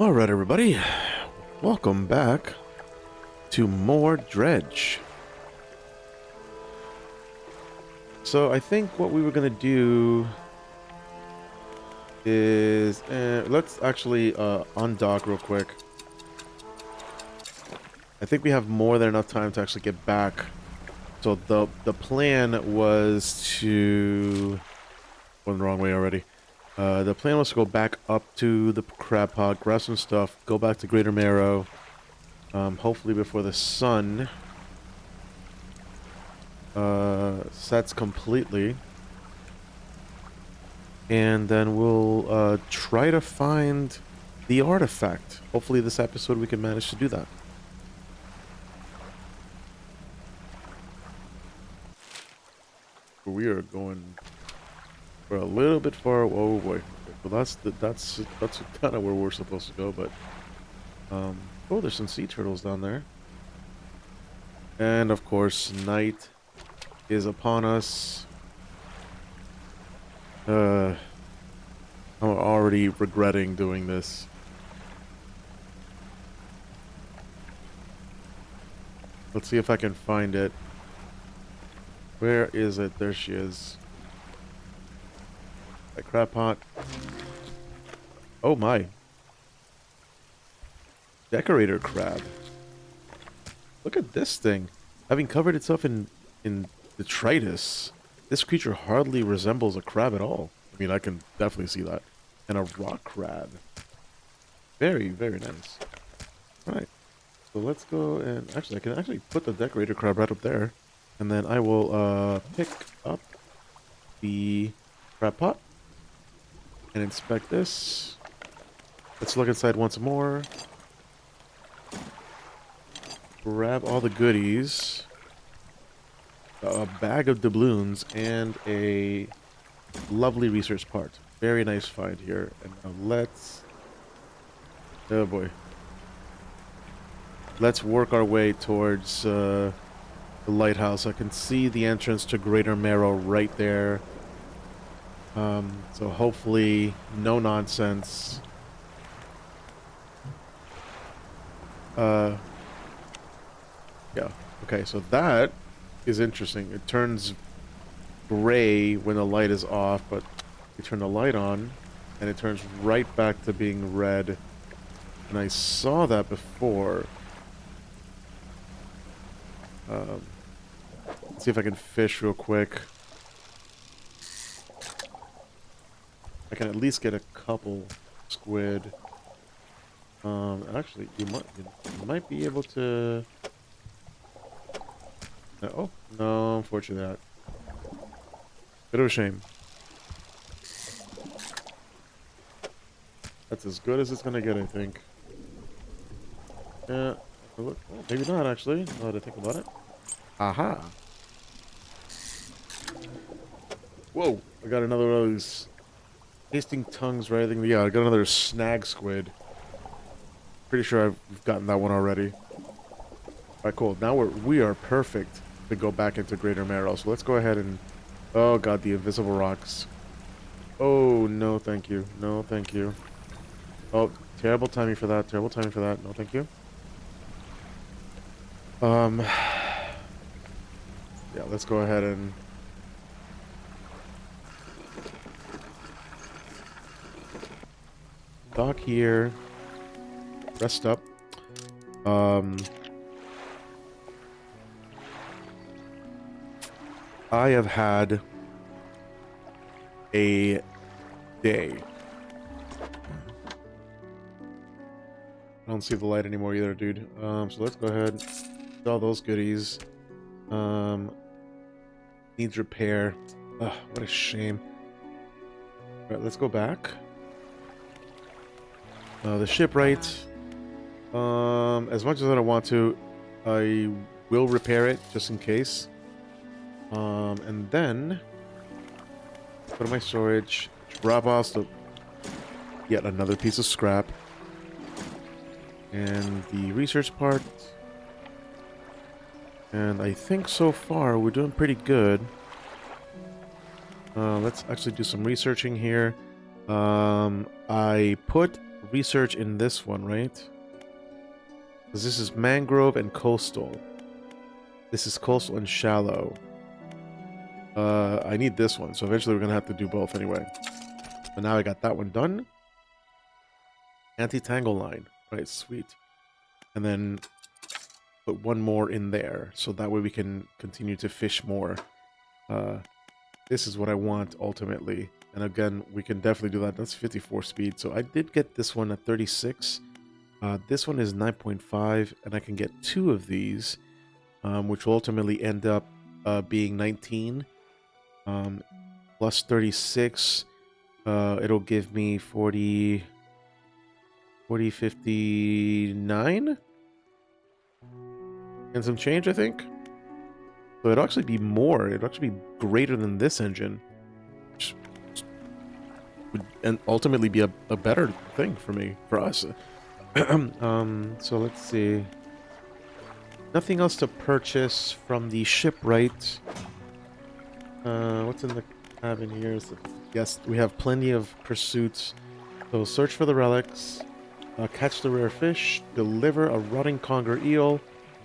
Alright, everybody. Welcome back to more Dredge. So, I think what we were going to do is... let's actually undock real quick. I think we have more than enough time to actually get back. So, the plan was to... Went the wrong way already. The plan was to go back up to the crab pot, grab some stuff, go back to Greater Marrow, hopefully before the sun sets completely. And then we'll try to find the artifact. Hopefully this episode we can manage to do that. We are going... We're a little bit far. Oh boy! Well, that's kind of where we're supposed to go. But oh, there's some sea turtles down there, and of course, night is upon us. I'm already regretting doing this. Let's see if I can find it. Where is it? There she is. That crab pot. Oh my. Decorator crab. Look at this thing. Having covered itself in detritus, this creature hardly resembles a crab at all. I mean, I can definitely see that. And a rock crab. Very, very nice. Alright. So let's go and... Actually, I can actually put the decorator crab right up there. And then I will pick up the crab pot. And inspect this. Let's look inside once more. Grab all the goodies. A bag of doubloons and a lovely research part. Very nice find here. And now let's... Oh boy. Let's work our way towards the lighthouse. I can see the entrance to Greater Marrow right there. So hopefully no nonsense. Yeah. Okay, so that is interesting. It turns gray when the light is off, but you turn the light on and it turns right back to being red. And I saw that before. Let's see if I can fish real quick. I can at least get a couple squid. Actually, you might be able to... Oh, no, unfortunately not. Bit of a shame. That's as good as it's gonna get, I think. Yeah, look, oh, maybe not actually, now that I think about it. Aha! Whoa, I got another one of those... Tasting tongues, right? Yeah, I got another snag squid. Pretty sure I've gotten that one already. Alright, cool. Now we are perfect to go back into Greater Marrow. So let's go ahead and... Oh god, the invisible rocks. Oh, no thank you. No thank you. Oh, terrible timing for that. Terrible timing for that. No thank you. Yeah, let's go ahead and... dock here. Rest up. I have had a day. I don't see the light anymore either, dude. So let's go ahead. Get all those goodies. Needs repair. Ugh, what a shame. Alright, let's go back. The shipwright. As much as I don't want to, I will repair it just in case. And then go to my storage, drop off yet another piece of scrap, and the research part. And I think so far we're doing pretty good. Let's actually do some researching here. I put research in this one, right? Because this is mangrove and coastal. This is coastal and shallow. I need this one, so eventually we're gonna have to do both anyway. But now I got that one done. Anti-tangle line. Right, sweet. And then put one more in there, so that way we can continue to fish more. This is what I want ultimately. And again, we can definitely do that. That's 54 speed. So I did get this one at 36. This one is 9.5, and I can get 2 of these, which will ultimately end up being 19. Plus 36, it'll give me 40, 59? And some change, I think. So it'll actually be more. It'll actually be greater than this engine. Which would and ultimately be a better thing for me, for us. So let's see. Nothing else to purchase from the shipwright. What's in the cabin here? Yes, we have plenty of pursuits. So search for the relics, catch the rare fish, deliver a rotting conger eel,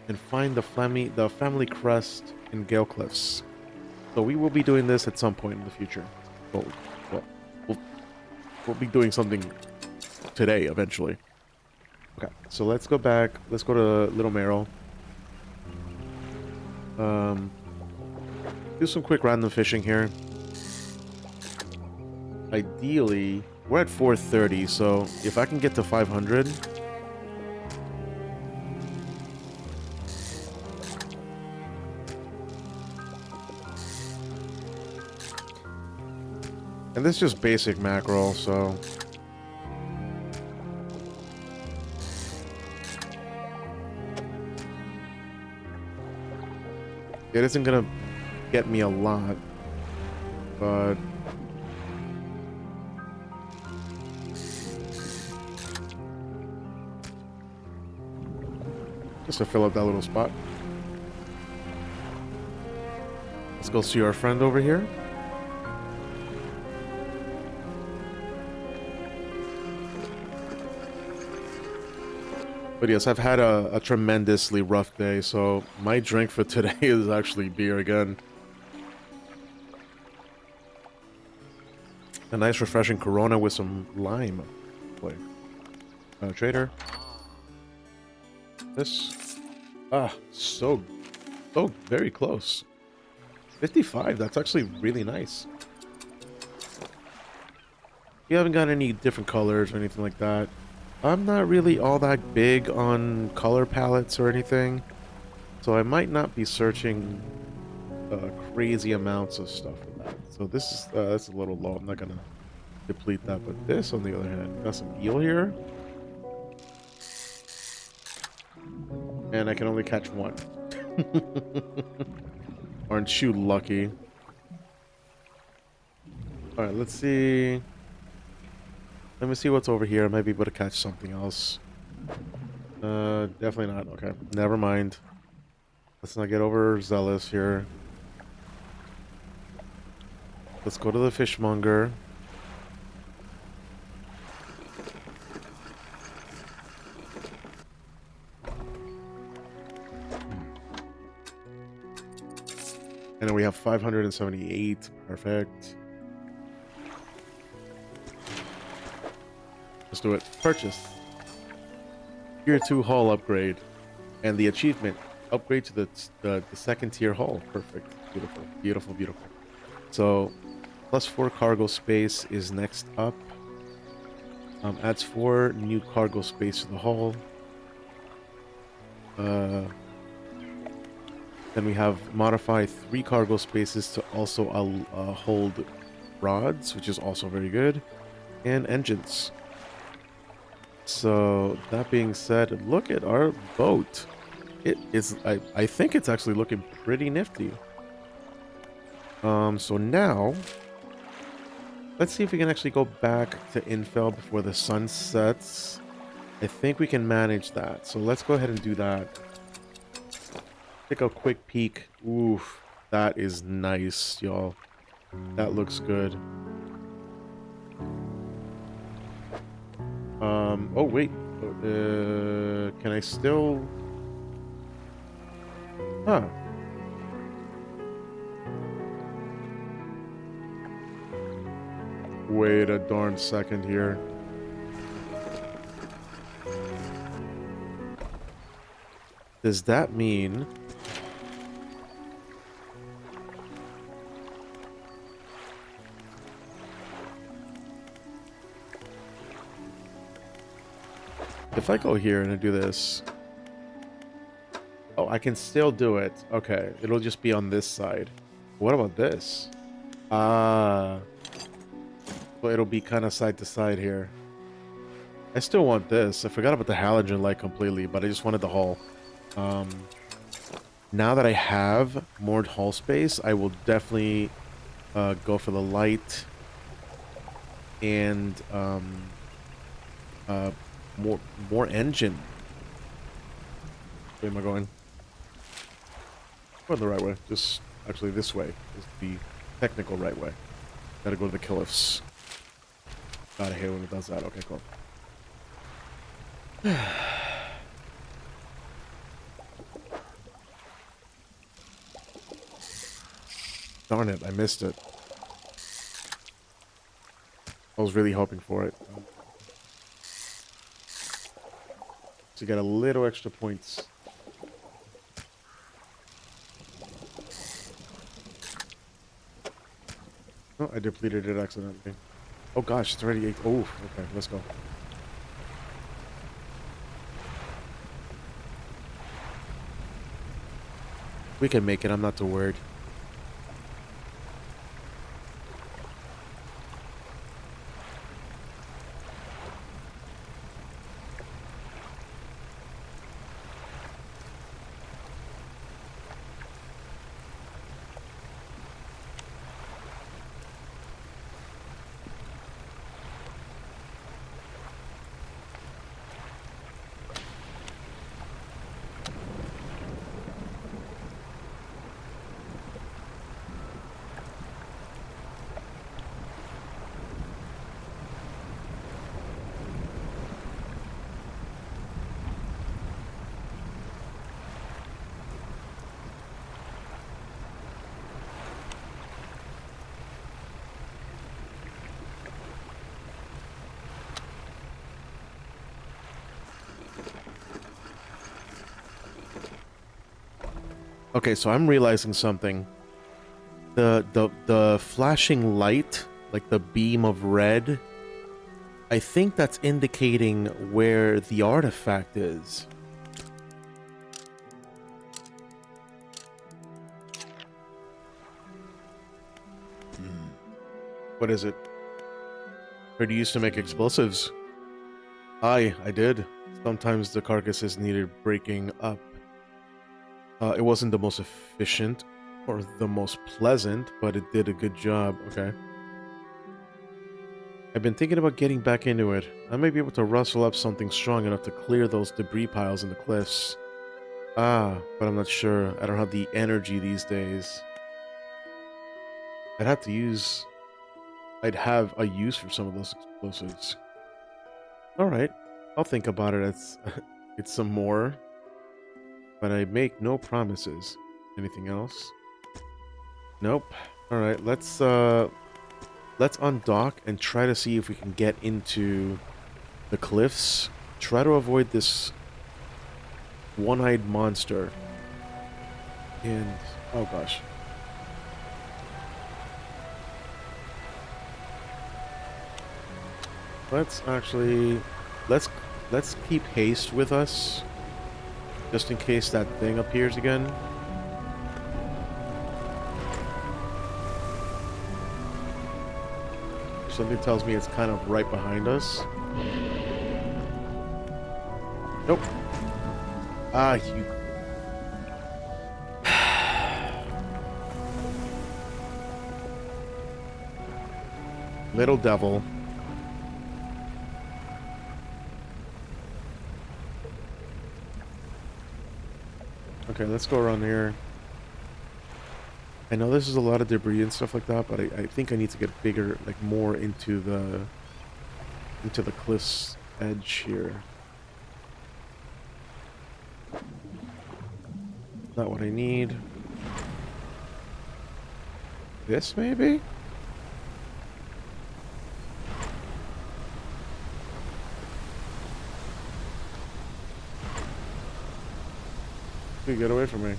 and find the family crest in Gale Cliffs. So we will be doing this at some point in the future. We'll be doing something today, eventually. Okay, so let's go back. Let's go to Little Merrill. Do some quick random fishing here. Ideally, we're at 430, so if I can get to 500... And this is just basic mackerel, so... It isn't gonna get me a lot, but... Just to fill up that little spot. Let's go see our friend over here. But yes, I've had a tremendously rough day, so my drink for today is actually beer again. A nice refreshing Corona with some lime. Boy. Trader. This. So very close. 55, that's actually really nice. You haven't got any different colors or anything like that. I'm not really all that big on color palettes or anything, so I might not be searching crazy amounts of stuff for that. So this is that's a little low. I'm not gonna deplete that, but this, on the other hand, got some eel here, and I can only catch one. Aren't you lucky? All right, let's see. Let me see what's over here. I might be able to catch something else. Definitely not. Okay, never mind. Let's not get overzealous here. Let's go to the fishmonger. And then we have 578. Perfect. Let's do it. Purchase. Tier 2 hull upgrade. And the achievement. Upgrade to the second tier hull. Perfect. Beautiful. Beautiful, beautiful. So, +4 cargo space is next up. Adds 4 new cargo space to the hull. Then we have modify 3 cargo spaces to also hold rods, which is also very good. And engines. So, that being said, look at our boat. It is, I think it's actually looking pretty nifty. So now, let's see if we can actually go back to infill before the sun sets. I think we can manage that. So let's go ahead and do that. Take a quick peek. Oof, that is nice, y'all. That looks good. Oh wait. Can I still? Huh. Wait a darn second here. Does that mean if I go here and I do this? Oh, I can still do it. Okay, it'll just be on this side. What about this? Ah, so it'll be kind of side to side here. I still want this. I forgot about the halogen light completely, but I just wanted the hull. Um, now that I have more hull space, I will definitely go for the light and uh, more engine. Where am I going? Going the right way. Just actually this way is the technical right way. Gotta go to the cliffs. God, I hate when it does that. Okay, cool. Darn it, I missed it. I was really hoping for it. To get a little extra points. Oh, I depleted it accidentally. Oh gosh, it's already 8. Oh, okay, let's go. We can make it, I'm not too worried. Okay, so I'm realizing something. The flashing light, like the beam of red, I think that's indicating where the artifact is. What is it? Heard you used to make explosives. Aye, I did. Sometimes the carcasses needed breaking up. It wasn't the most efficient or the most pleasant, but it did a good job. Okay. I've been thinking about getting back into it. I may be able to rustle up something strong enough to clear those debris piles in the cliffs. Ah, but I'm not sure. I don't have the energy these days. I'd have a use for some of those explosives. Alright, I'll think about it. It's some more. But I make no promises. Anything else? Nope. Alright, let's undock and try to see if we can get into the cliffs. Try to avoid this one-eyed monster. And oh gosh. Let's keep haste with us. Just in case that thing appears again. Something tells me it's kind of right behind us. Nope. Ah, you... Little devil. Okay, let's go around here. I know this is a lot of debris and stuff like that, but I think I need to get bigger, like more into the cliffs edge here. Not what I need. This maybe? Dude, get away from me.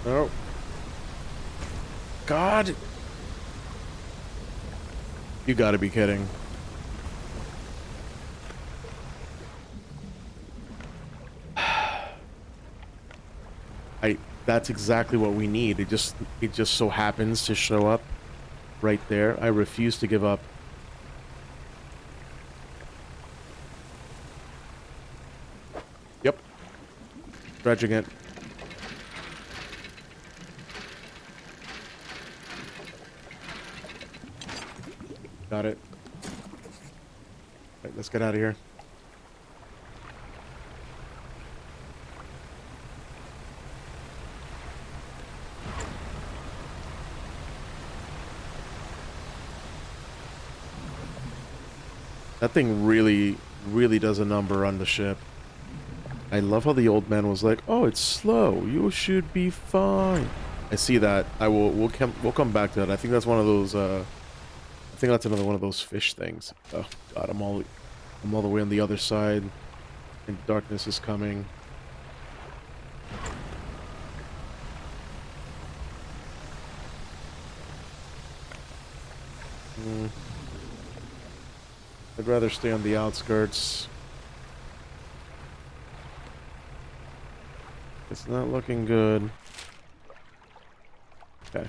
No. God! You gotta be kidding. That's exactly what we need. It just so happens to show up right there. I refuse to give up. Yep. Dredging it. Got it. Right, let's get out of here. That thing really, really does a number on the ship. I love how the old man was like, "Oh, it's slow. You should be fine." I see that. We'll come back to that. I think that's one of those. I think that's another one of those fish things. Oh God, I'm all the way on the other side, and darkness is coming. I'd rather stay on the outskirts. It's not looking good. Okay.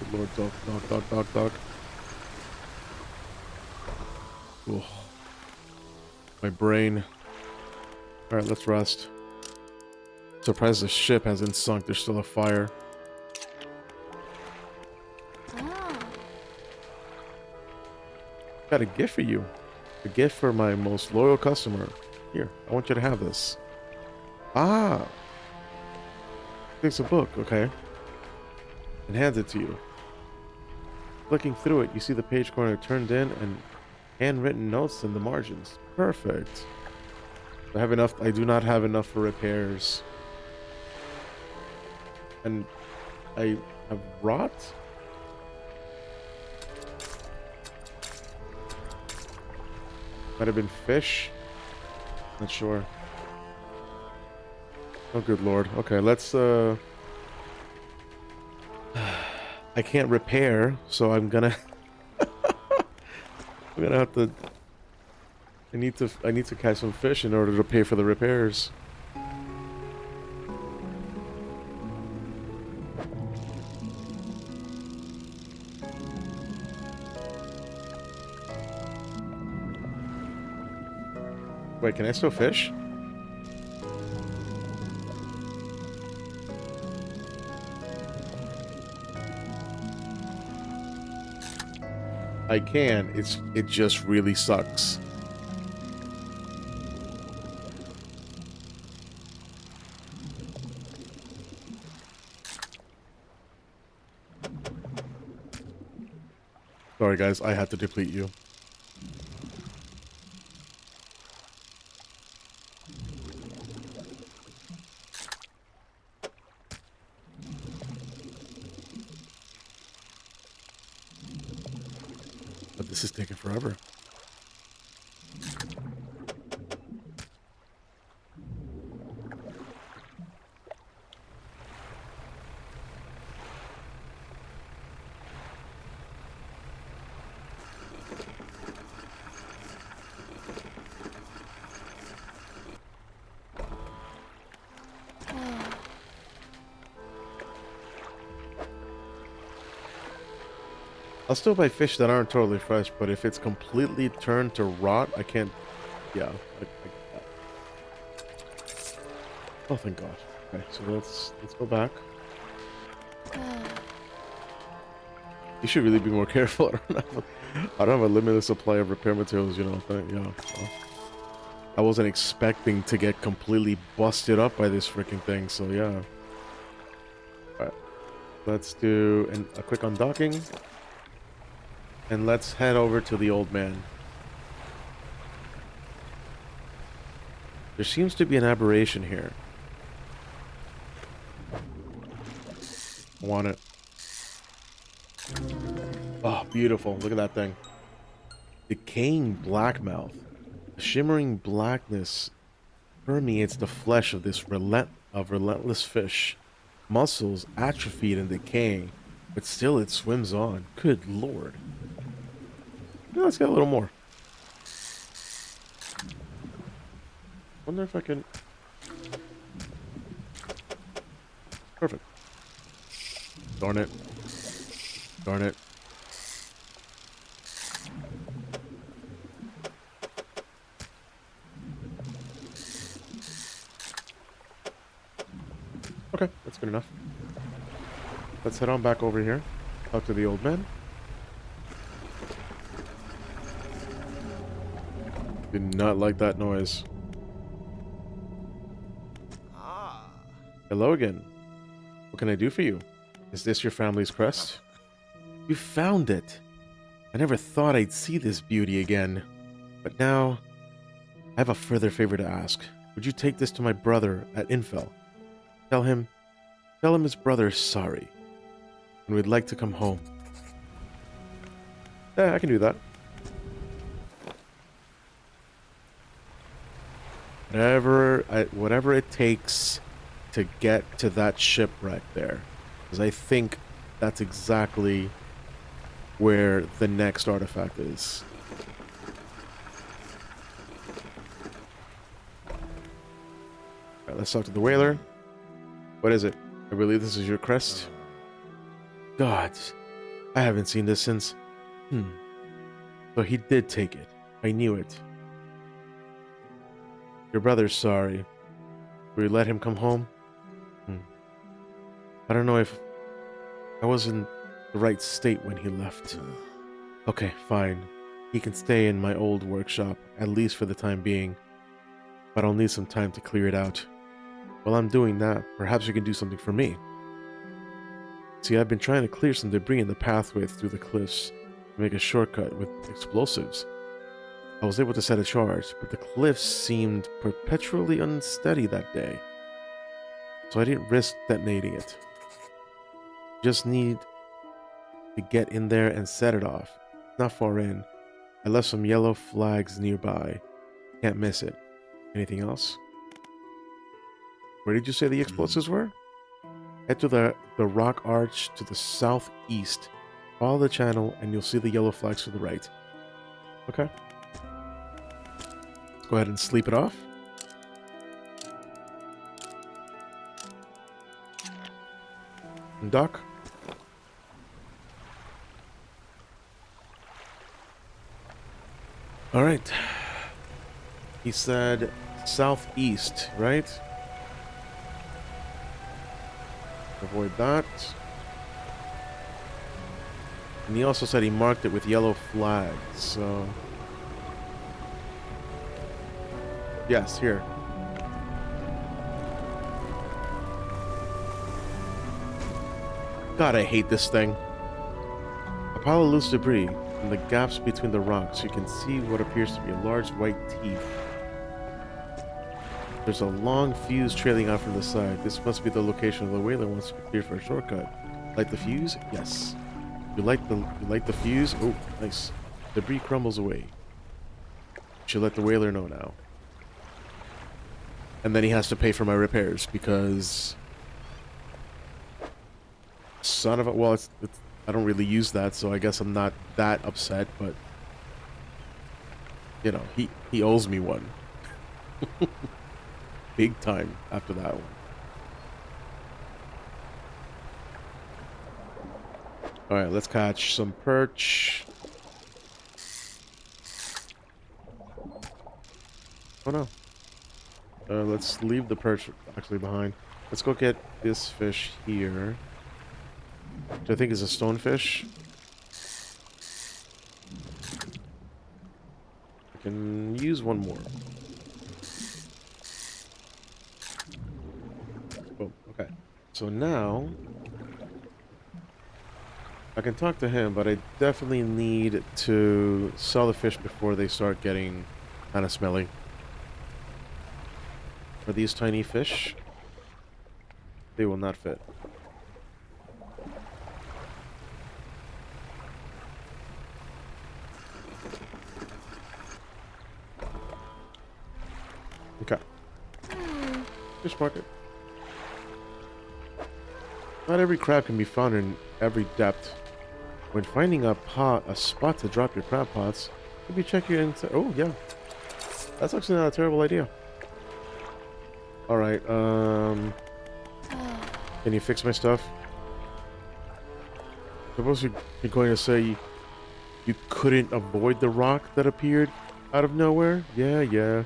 Good Lord, dog. Ooh. My brain. Alright, let's rest. Surprised the ship hasn't sunk. There's still a fire. Oh. Got a gift for you. A gift for my most loyal customer. Here, I want you to have this. Ah! Takes a book, okay. And hands it to you. Looking through it, you see the page corner turned in and handwritten notes in the margins. Perfect. I have enough. I do not have enough for repairs. And I have rot? Might have been fish. Not sure. Oh, good Lord. Okay, let's, I can't repair, so I'm gonna... I'm gonna have to... I need to catch some fish in order to pay for the repairs. Wait, can I still fish? I can. It just really sucks. Sorry guys, I had to deplete you. But this is taking forever. I'll still buy fish that aren't totally fresh, but if it's completely turned to rot, I can't... Yeah. Oh, thank God. Okay, so let's go back. You should really be more careful. I don't have a limited supply of repair materials, you know. So I wasn't expecting to get completely busted up by this freaking thing, so yeah. Alright. Let's do a quick undocking. And let's head over to the old man. There seems to be an aberration here. I want it. Oh, beautiful. Look at that thing. Decaying blackmouth. The shimmering blackness permeates the flesh of this relentless fish. Muscles atrophied and decaying, but still it swims on. Good lord. Yeah, let's get a little more. Wonder if I can... Perfect. Darn it. Darn it. Okay, that's good enough. Let's head on back over here. Talk to the old man. Did not like that noise. Hello again. What can I do for you? Is this your family's crest? You found it. I never thought I'd see this beauty again. But now, I have a further favor to ask. Would you take this to my brother at Infel? Tell him his brother is sorry, and we'd like to come home. Yeah, I can do that. Whatever it takes to get to that shipwreck there, because I think that's exactly where the next artifact is. Alright, let's talk to the whaler. What is it? I believe this is your crest? Gods, I haven't seen this since... So he did take it. I knew it. Your brother's sorry. Will you let him come home? I don't know if I was in the right state when he left. Okay, fine. He can stay in my old workshop, at least for the time being. But I'll need some time to clear it out. While I'm doing that, perhaps you can do something for me. See, I've been trying to clear some debris in the pathway through the cliffs to make a shortcut with explosives. I was able to set a charge, but the cliffs seemed perpetually unsteady that day. So I didn't risk detonating it. Just need to get in there and set it off. Not far in. I left some yellow flags nearby. Can't miss it. Anything else? Where did you say the explosives were? Head to the rock arch to the southeast. Follow the channel and you'll see the yellow flags to the right. Okay. Let's go ahead and sleep it off. And dock. Alright. He said southeast, right? Avoid that. And he also said he marked it with yellow flags, so... Yes, here. God, I hate this thing. A pile of loose debris in the gaps between the rocks. You can see what appears to be a large white teeth. There's a long fuse trailing out from the side. This must be the location of the whaler wants to be cleared for a shortcut. Light the fuse? Yes. You light the fuse? Oh, nice. Debris crumbles away. Should let the whaler know now. And then he has to pay for my repairs because... Son of a... Well, I don't really use that, so I guess I'm not that upset, but... You know, he owes me one. Big time after that one. Alright, let's catch some perch. Oh no. Let's leave the perch actually behind. Let's go get this fish here. Which I think is a stonefish. can use one more. Oh, okay. So now I can talk to him, but I definitely need to sell the fish before they start getting kind of smelly. For these tiny fish, they will not fit. Okay. Fish market. Not every crab can be found in every depth. When finding a spot to drop your crab pots, maybe check your inside. Oh yeah, that's actually not a terrible idea. All right. Can you fix my stuff? Suppose you're going to say you couldn't avoid the rock that appeared out of nowhere? Yeah.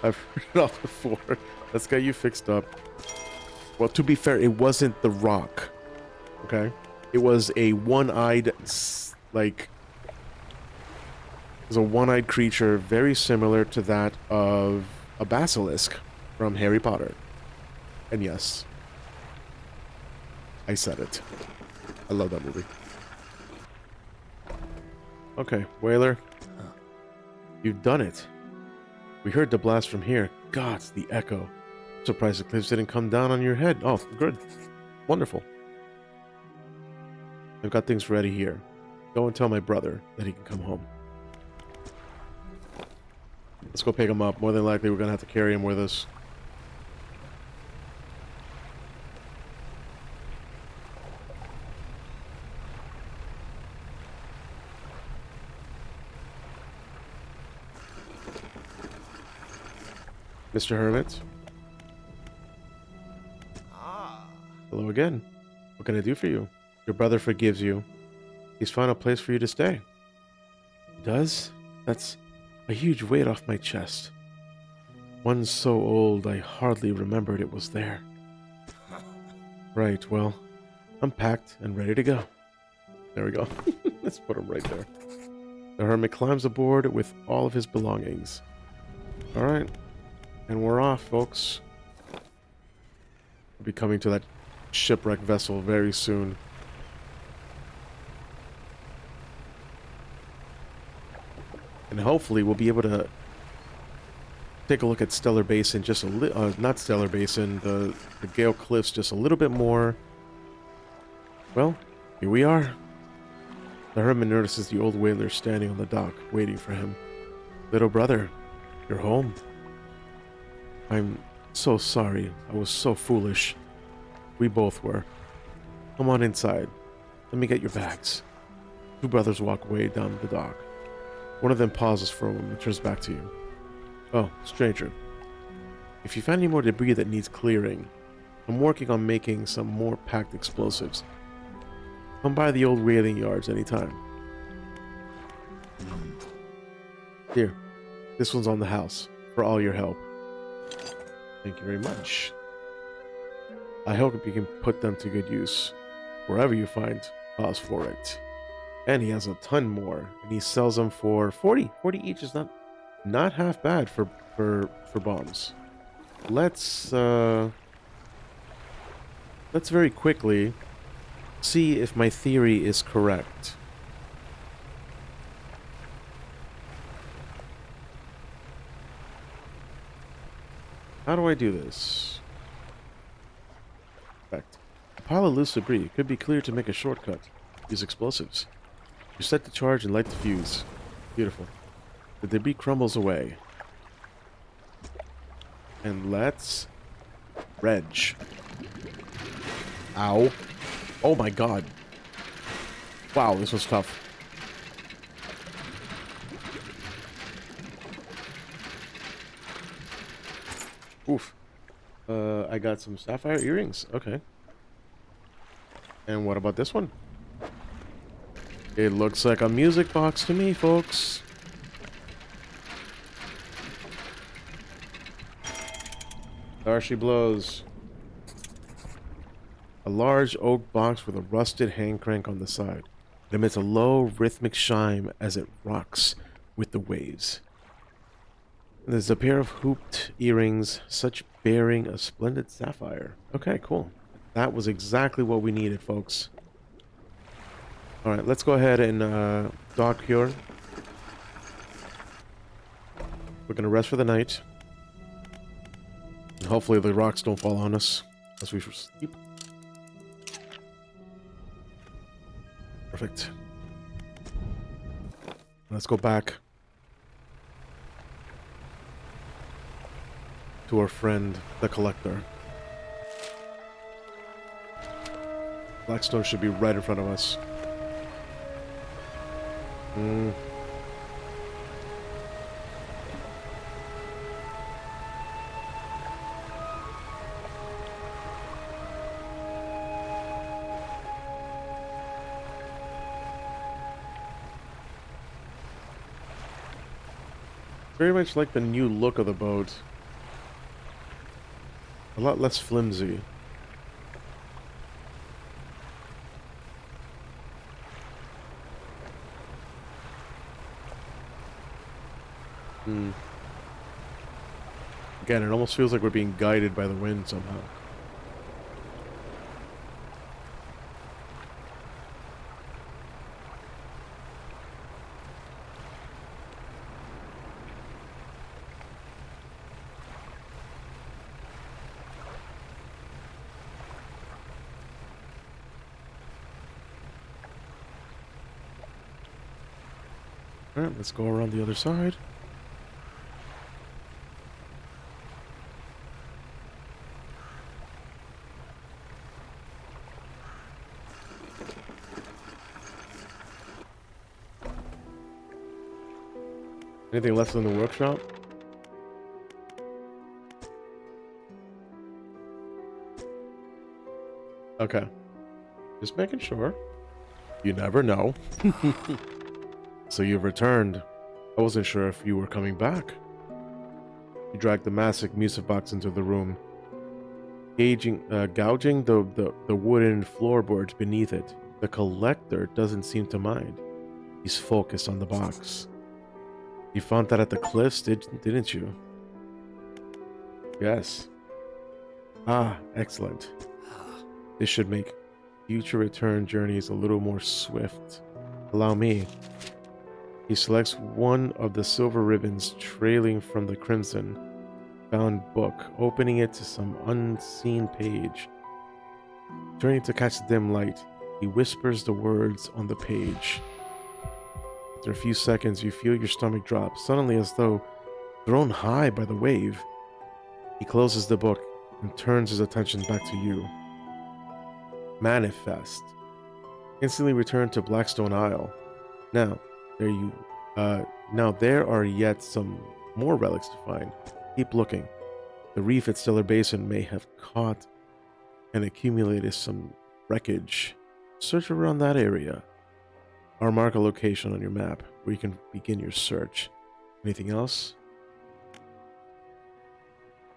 I've heard it all before. Let's get you fixed up. Well, to be fair, it wasn't the rock. Okay? It was a one-eyed, like... It was a one-eyed creature very similar to that of a basilisk from Harry Potter. And yes, I said it. I love that movie. Okay, Whaler. You've done it. We heard the blast from here. God, the echo. Surprised the cliffs didn't come down on your head. Oh, good. Wonderful. I've got things ready here. Go and tell my brother that he can come home. Let's go pick him up. More than likely, we're going to have to carry him with us. Mr. Hermit. Hello again. What can I do for you? Your brother forgives you. He's found a place for you to stay. He does? That's a huge weight off my chest. One so old I hardly remembered it was there. Right, well, I'm packed and ready to go. There we go. Let's put him right there. The hermit climbs aboard with all of his belongings. Alright. And we're off, folks. We'll be coming to that shipwreck vessel very soon. And hopefully we'll be able to take a look at Stellar Basin just a little, not Stellar Basin, the Gale Cliffs just a little bit more. Well, here we are. The hermit notices the old whaler standing on the dock, waiting for him. Little brother, you're home. I'm so sorry. I was so foolish. We both were. Come on inside. Let me get your bags. Two brothers walk away down the dock. One of them pauses for a moment and turns back to you. Oh, stranger. If you find any more debris that needs clearing, I'm working on making some more packed explosives. Come by the old whaling yards anytime. Here, this one's on the house, for all your help. Thank you very much. I hope you can put them to good use, wherever you find cause for it. And he has a ton more, and he sells them for 40. 40 each is not half bad for bombs. Let's very quickly see if my theory is correct. How do I do this? Perfect. A pile of loose debris could be cleared to make a shortcut. Use explosives. You set the charge and light the fuse. Beautiful. The debris crumbles away. And let's... Dredge. Ow. Oh my god. Wow, this was tough. Oof. I got some sapphire earrings. Okay. And what about this one? It looks like a music box to me, folks. There she blows. A large oak box with a rusted hand crank on the side. It emits a low, rhythmic chime as it rocks with the waves. There's a pair of hooped earrings, such bearing a splendid sapphire. Okay, cool. That was exactly what we needed, folks. Alright, let's go ahead and dock here. We're gonna rest for the night. And hopefully the rocks don't fall on us as we sleep. Perfect. Let's go back to our friend, the collector. Blackstone should be right in front of us. Very much like the new look of the boat. A lot less flimsy. Again, it almost feels like we're being guided by the wind somehow. Alright, let's go around the other side. Anything left in the workshop? Okay. Just making sure. You never know. So you've returned. I wasn't sure if you were coming back. You dragged the massive music box into the room, gouging the wooden floorboards beneath it. The collector doesn't seem to mind. He's focused on the box. You found that at the cliffs, didn't you? Yes. Ah, excellent. This should make future return journeys a little more swift. Allow me. He selects one of the silver ribbons trailing from the crimson bound book, opening it to some unseen page. Turning to catch the dim light, he whispers the words on the page. After a few seconds, you feel your stomach drop, suddenly as though thrown high by the wave. He closes the book and turns his attention back to you. Manifest. Instantly return to Blackstone Isle. Now there are yet some more relics to find. Keep looking. The reef at Stellar Basin may have caught and accumulated some wreckage. Search around that area. I'll mark a location on your map where you can begin your search. Anything else?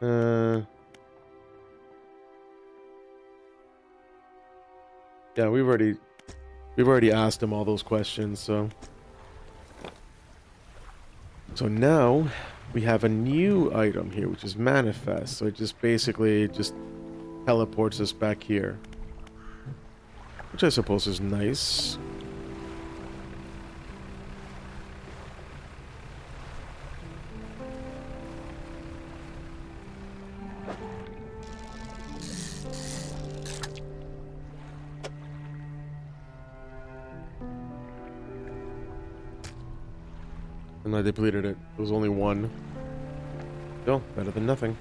Yeah, we've already asked him all those questions, so now we have a new item here, which is manifest. So it just basically teleports us back here, which I suppose is nice. And I depleted it. It was only one. Still, better than nothing.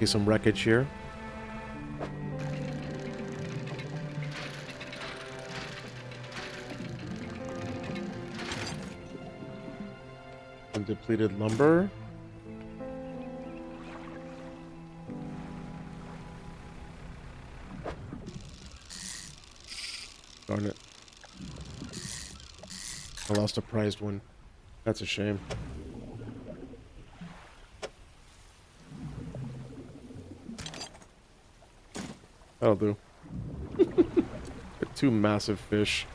See some wreckage here. Some depleted lumber. Darn it. I lost a prized one. That's a shame. That'll do. Two massive fish.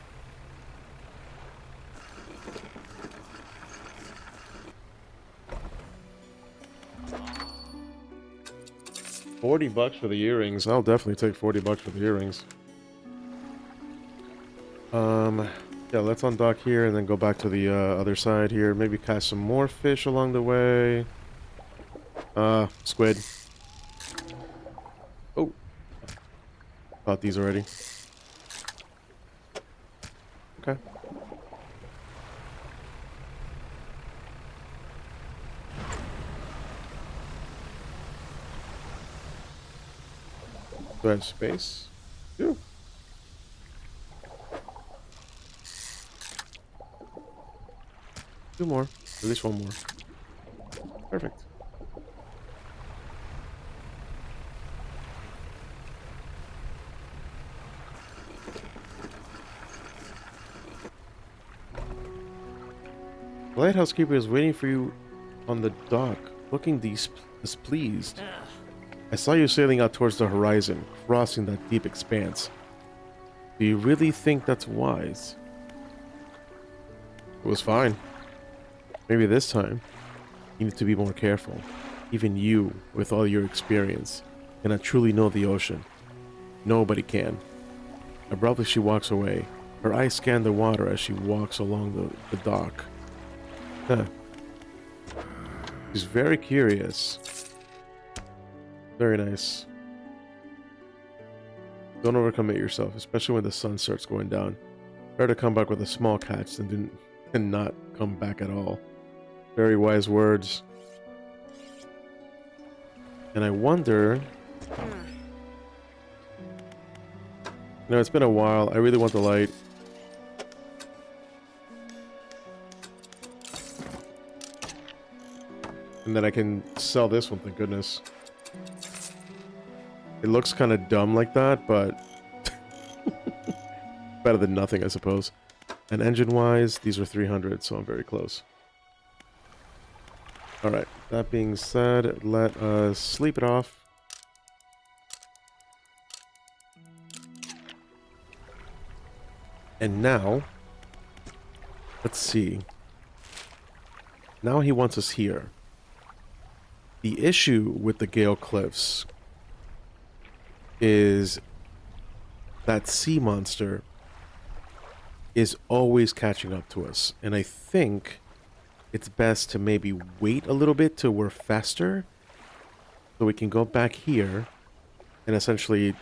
$40 for the earrings. I'll definitely take $40 for the earrings. Yeah, let's undock here and then go back to the other side here. Maybe catch some more fish along the way. Squid. Oh, caught these already. Okay. Do I have space? Yeah. Two more. At least one more. Perfect. The lighthouse keeper is waiting for you on the dock, looking displeased. I saw you sailing out towards the horizon, crossing that deep expanse. Do you really think that's wise? It was fine. Maybe this time, you need to be more careful. Even you, with all your experience, cannot truly know the ocean. Nobody can. Abruptly, she walks away. Her eyes scan the water as she walks along the dock. Huh. She's very curious. Very nice. Don't overcommit yourself, especially when the sun starts going down. Better to come back with a small catch than not come back at all. Very wise words. And I wonder... No, it's been a while. I really want the light. And then I can sell this one, thank goodness. It looks kind of dumb like that, but... better than nothing, I suppose. And engine-wise, these are 300, so I'm very close. Alright, that being said, let us sleep it off. And now... let's see. Now he wants us here. The issue with the Gale Cliffs is that sea monster is always catching up to us. And I think it's best to maybe wait a little bit till we're faster so we can go back here and essentially,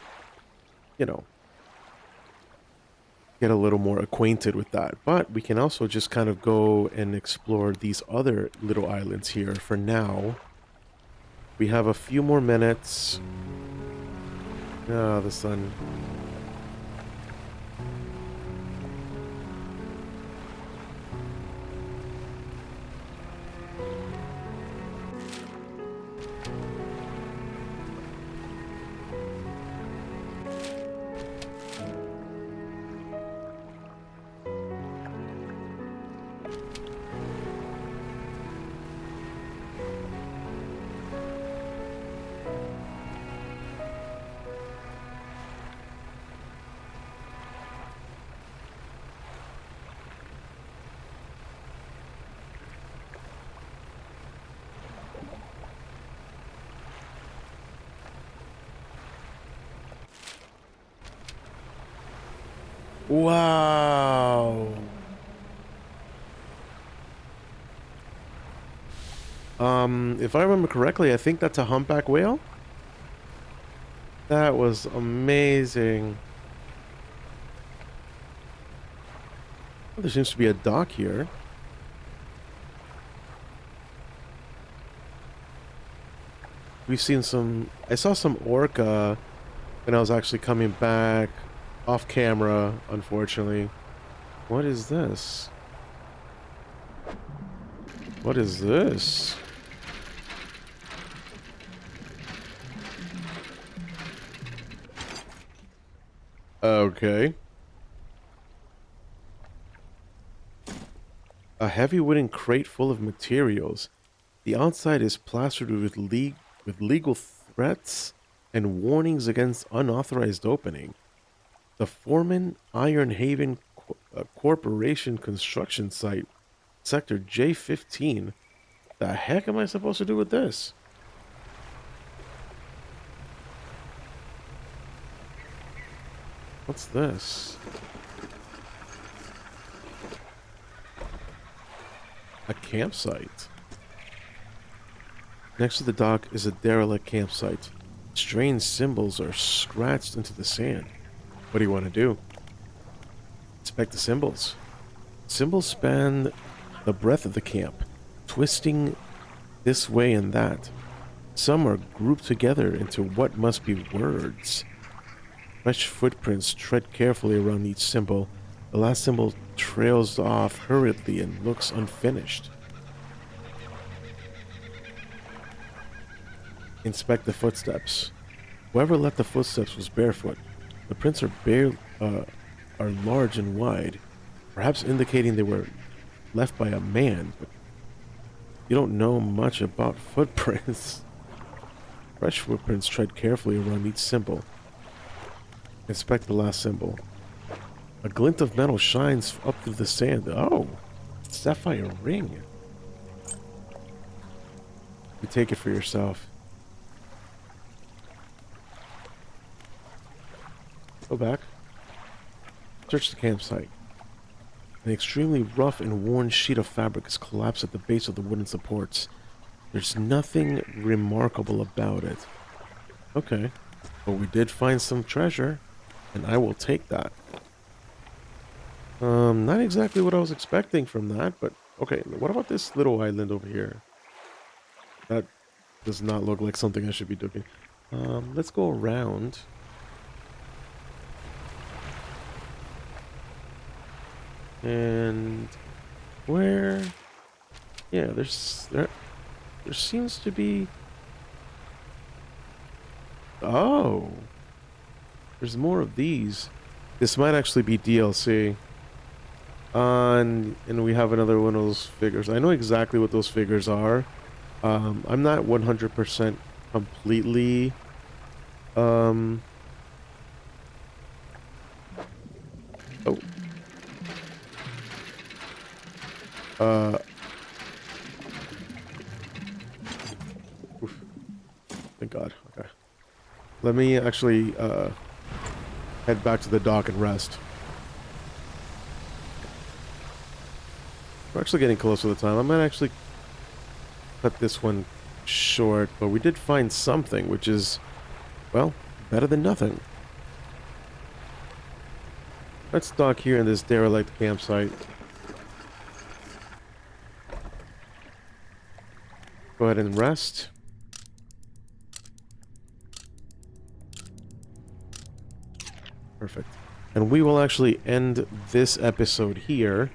you know, get a little more acquainted with that. But we can also just kind of go and explore these other little islands here for now. We have a few more minutes. Ah, the sun. Wow. If I remember correctly, I think that's a humpback whale. That was amazing. Well, there seems to be a dock here. We've seen some... I saw some orca when I was actually coming back off camera, unfortunately. What is this? What is this? Okay. A heavy wooden crate full of materials. The outside is plastered with legal threats and warnings against unauthorized opening. The Foreman Iron Haven Corporation construction site, Sector J15. The heck am I supposed to do with this? What's this? A campsite. Next to the dock is a derelict campsite. Strange symbols are scratched into the sand. What do you want to do? Inspect the symbols. Symbols span the breadth of the camp, twisting this way and that. Some are grouped together into what must be words. Fresh footprints tread carefully around each symbol. The last symbol trails off hurriedly and looks unfinished. Inspect the footsteps. Whoever left the footsteps was barefoot. The prints are large and wide, perhaps indicating they were left by a man, but you don't know much about footprints. Fresh footprints tread carefully around each symbol. Inspect the last symbol. A glint of metal shines up through the sand. Oh, sapphire ring. You take it for yourself. Go back. Search the campsite. An extremely rough and worn sheet of fabric is collapsed at the base of the wooden supports. There's nothing remarkable about it. Okay. But we did find some treasure, and I will take that. Not exactly what I was expecting from that, but okay. What about this little island over here? That does not look like something I should be doing. Let's go around. And where? Yeah, there seems to be. Oh, there's more of these. This might actually be DLC. And we have another one of those figures. I know exactly what those figures are. I'm not 100% completely. Oh. Oof. Thank God. Okay. Let me actually head back to the dock and rest. We're actually getting close to the time. I might actually cut this one short, but we did find something, which is, well, better than nothing. Let's dock here in this derelict campsite. Go ahead and rest. Perfect. And we will actually end this episode here.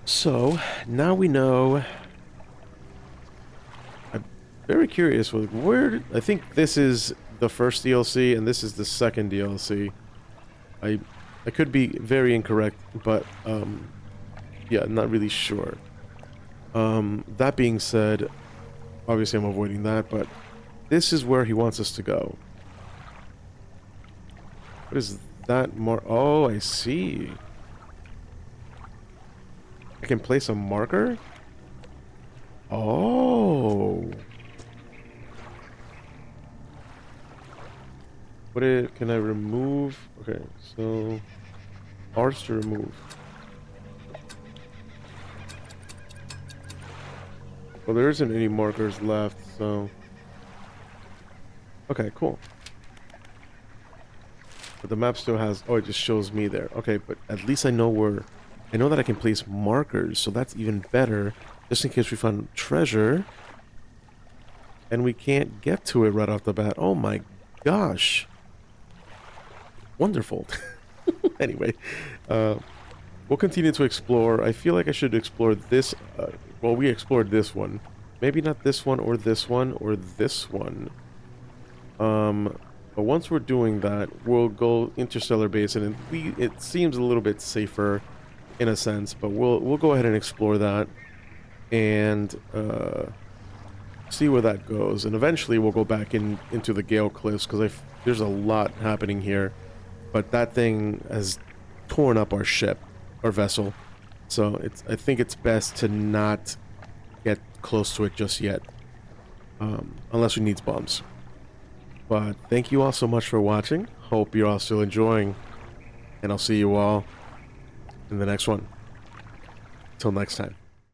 So, now we know. I'm very curious with where. I think this is the first DLC and this is the second DLC. I could be very incorrect, but yeah, I'm not really sure. That being said, obviously I'm avoiding that, but this is where he wants us to go. What is that more? Oh, I see. I can place a marker? Oh. Can I remove? Okay, so R's to remove. Well, there isn't any markers left, so okay, cool. But the map still has, oh, it just shows me there. Okay, but at least I know where, I know that I can place markers, so that's even better, just in case we find treasure and we can't get to it right off the bat. Oh my gosh. Wonderful. Anyway, we'll continue to explore. I feel like I should explore this, well, we explored this one. Maybe not this one or this one or this one. But once we're doing that, we'll go Interstellar Basin, and it seems a little bit safer in a sense, but we'll go ahead and explore that and see where that goes. And eventually we'll go back into the Gale Cliffs, because there's a lot happening here. But that thing has torn up our ship, our vessel. So I think it's best to not get close to it just yet, unless we need bombs. But thank you all so much for watching. Hope you're all still enjoying and I'll see you all in the next one. Till next time.